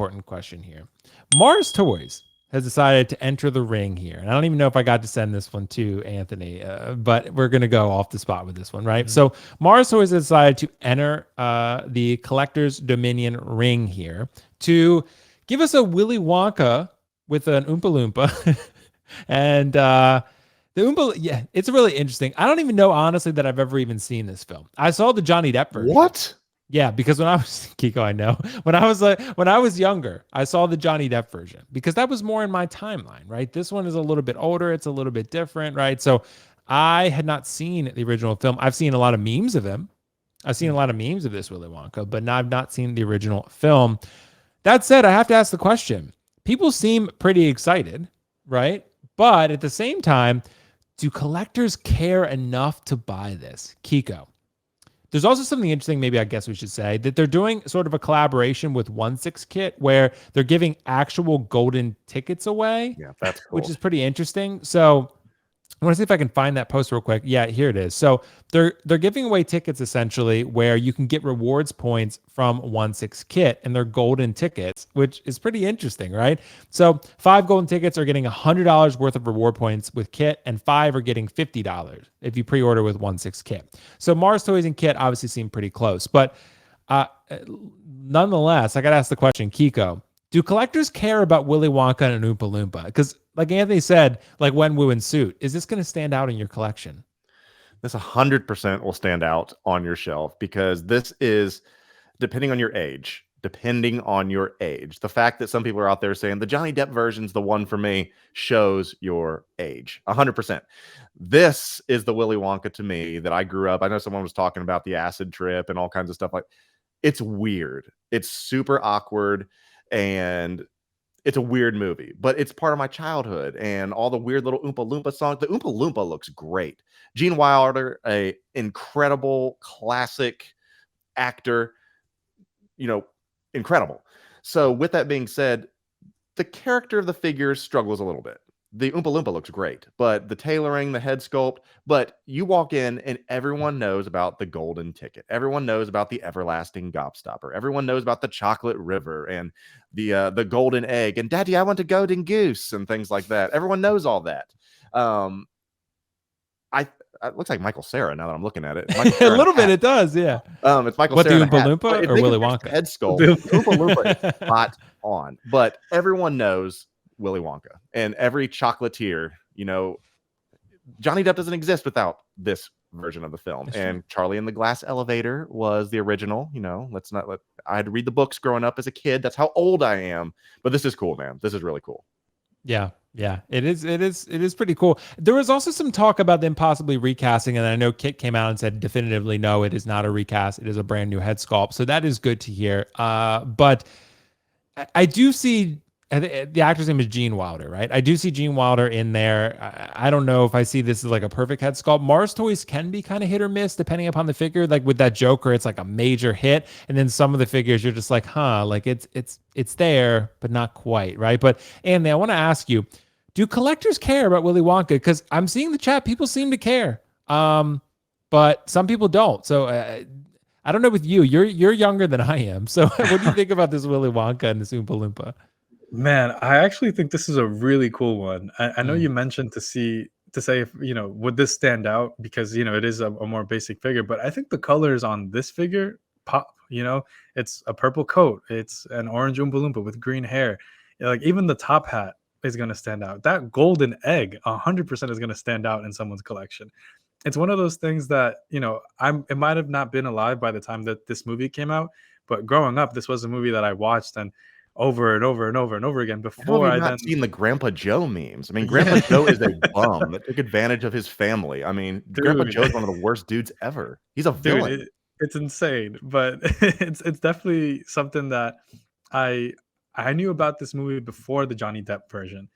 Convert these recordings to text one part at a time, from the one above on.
important question here. Mars Toys has decided to enter the ring here. And I don't even know if I got to send this one to Anthony, but we're going to go off the spot with this one, right? So Mars Toys has decided to enter the Collector's Dominion ring here to give us a Willy Wonka with an Oompa Loompa. And the Oompa, yeah, it's really interesting. I don't even know, honestly, that I've ever even seen this film. I saw the Johnny Depp version. What? Yeah, because when I was Kiko, I know when I was younger, I saw the Johnny Depp version because that was more in my timeline, right? This one is a little bit older, it's a little bit different, right? So I had not seen the original film. I've seen a lot of memes of him. I've seen a lot of memes of this Willy Wonka, but I've not seen the original film. That said, I have to ask the question. People seem pretty excited, right? But at the same time, do collectors care enough to buy this? Kiko. There's also something interesting, maybe I guess we should say, that they're doing sort of a collaboration with 1/6Kit where they're giving actual golden tickets away. Yeah, that's cool. Which is pretty interesting. So I want to see if I can find that post real quick. Yeah, here it is. So they're giving away tickets essentially where you can get rewards points from 1/6Kit, and they're golden tickets, which is pretty interesting, right? So 5 golden tickets are getting $100 worth of reward points with Kit, and 5 are getting $50 if you pre-order with 1/6Kit. So Mars Toys and Kit obviously seem pretty close, but nonetheless, I got to ask the question, Kiko, do collectors care about Willy Wonka and Oompa Loompa? Because like Anthony said, like Wen Wu in Suit, is this going to stand out in your collection? This 100% will stand out on your shelf because this is, depending on your age, the fact that some people are out there saying the Johnny Depp version's the one for me shows your age. 100%. This is the Willy Wonka to me that I grew up. I know someone was talking about the acid trip and all kinds of stuff. Like, it's weird. It's super awkward. And it's a weird movie, but it's part of my childhood and all the weird little Oompa Loompa songs. The Oompa Loompa looks great. Gene Wilder, a incredible classic actor, incredible. So with that being said, the character of the figures struggles a little bit. The Oompa Loompa looks great, but the tailoring, the head sculpt, but you walk in and everyone knows about the golden ticket. Everyone knows about the everlasting gobstopper. Everyone knows about the chocolate river and the golden egg and Daddy, I want a golden goose and things like that. Everyone knows all that. It looks like Michael Cera now that I'm looking at it. A little bit, it does, yeah. It's Michael Cera. What, the Oompa Loompa or Willy Wonka? Head sculpt. Oompa Loompa is hot on, but everyone knows Willy Wonka and every chocolatier, Johnny Depp doesn't exist without this version of the film. That's and true. Charlie in the Glass Elevator was the original. I had to read the books growing up as a kid. That's how old I am. But this is cool, man. This is really cool. Yeah, it is pretty cool. There was also some talk about them possibly recasting, and I know Kit came out and said definitively no, it is not a recast. It is a brand new head sculpt. So that is good to hear. But I do see. The actor's name is Gene Wilder, right? I do see Gene Wilder in there. I don't know if I see this as like a perfect head sculpt. Mars Toys can be kind of hit or miss depending upon the figure. Like with that Joker, it's like a major hit, and then some of the figures you're just like, like it's there, but not quite, right? But Anthony, I want to ask you, do collectors care about Willy Wonka? Because I'm seeing the chat, people seem to care, but some people don't. So I don't know with you. You're younger than I am. So what do you think about this Willy Wonka and this Oompa Loompa? Man, I actually think this is a really cool one. I know you mentioned to say if would this stand out because it is a more basic figure, but I think the colors on this figure pop. It's a purple coat, it's an orange Oompa Loompa with green hair. Like even the top hat is going to stand out. That golden egg 100% is going to stand out in someone's collection. It's one of those things that it might have not been alive by the time that this movie came out, but growing up, this was a movie that I watched and over and over and over and over again before I then seen the Grandpa Joe memes. I mean, Grandpa Joe is a bum that took advantage of his family. I mean, Grandpa Joe is one of the worst dudes ever. He's a villain. It's insane, but it's definitely something that I knew about this movie before the Johnny Depp version.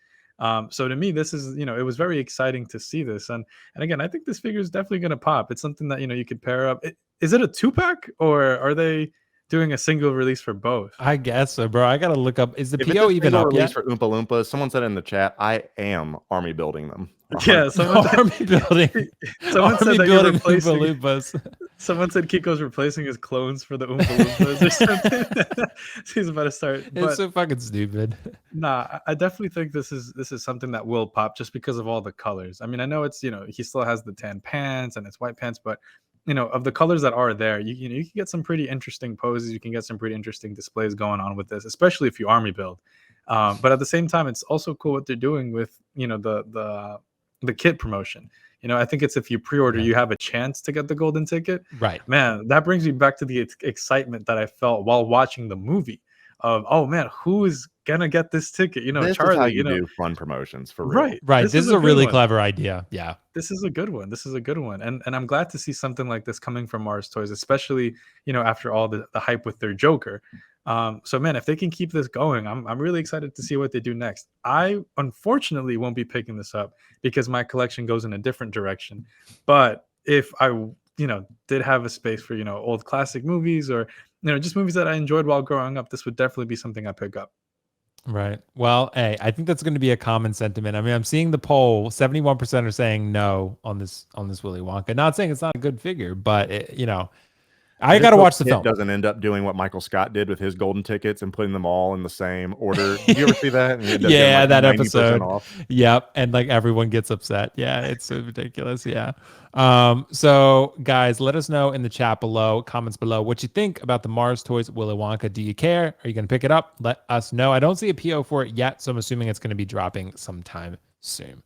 So to me, this is it was very exciting to see this, and again, I think this figure is definitely going to pop. It's something that you could pair up. Is it a 2-pack or are they doing a single release for both? I guess so, bro. I gotta look up. Is the PO even up yet? For Oompa Loompas, someone said in the chat, I am army building them. Yeah, someone army building. Someone said that you're replacing Oompa Loompas. Someone said Kiko's replacing his clones for the Oompa Loompas or something. He's about to start. It's But so fucking stupid. nah, I definitely think this is something that will pop just because of all the colors. I mean, I know it's, he still has the tan pants and it's white pants, but of the colors that are there, you can get some pretty interesting poses. You can get some pretty interesting displays going on with this, especially if you army build. But at the same time, it's also cool what they're doing with the kit promotion. I think it's if you pre-order, Yeah. you have a chance to get the golden ticket. Right. Man, that brings me back to the excitement that I felt while watching the movie of, oh man, who is gonna get this ticket? This Charlie, is how you do fun promotions for real. right. Right. This is a good really one. clever idea. Yeah. This is a good one. This is a good one. And I'm glad to see something like this coming from Mars Toys, especially, after all the hype with their Joker. So man, if they can keep this going, I'm really excited to see what they do next. I unfortunately won't be picking this up because my collection goes in a different direction. But if I did have a space for old classic movies or just movies that I enjoyed while growing up, this would definitely be something I pick up. Right. Well, hey, I think that's going to be a common sentiment. I mean, I'm seeing the poll. 71% are saying no on this Willy Wonka. Not saying it's not a good figure, but I got to watch the It film. doesn't end up doing what Michael Scott did with his golden tickets and putting them all in the same order. Did you ever see that? And it does Yeah, get, like, that 90% episode. off. Yep, and like everyone gets upset. Yeah, it's so ridiculous. Yeah. So guys, let us know in the chat below, comments below, what you think about the Mars Toys Willy Wonka. Do you care? Are you going to pick it up? Let us know. I don't see a PO for it yet, so I'm assuming it's going to be dropping sometime soon.